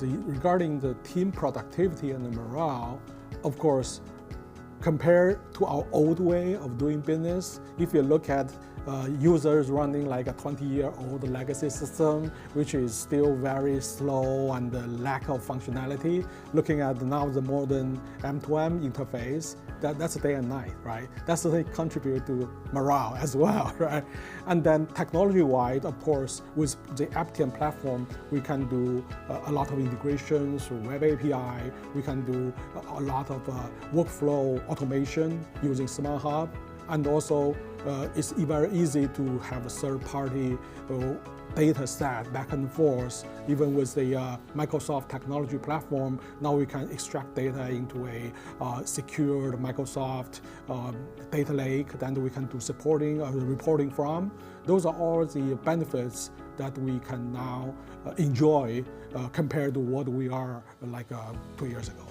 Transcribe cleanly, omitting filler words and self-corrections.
Regarding the team productivity and the morale, of course, compared to our old way of doing business, if you look at users running like a 20-year-old legacy system, which is still very slow and lack of functionality, looking at now the modern M2M interface, that's day and night, right? That's really contribute to morale as well, right? And then technology-wise, of course, with the Aptean platform, we can do a lot of integrations through Web API. We can do a lot of workflow automation using Smart Hub. And also, it's very easy to have a third-party data set back and forth. Even with the Microsoft technology platform, now we can extract data into a secured Microsoft data lake. Then we can do supporting or reporting from. Those are all the benefits that we can now enjoy compared to what we are like 2 years ago.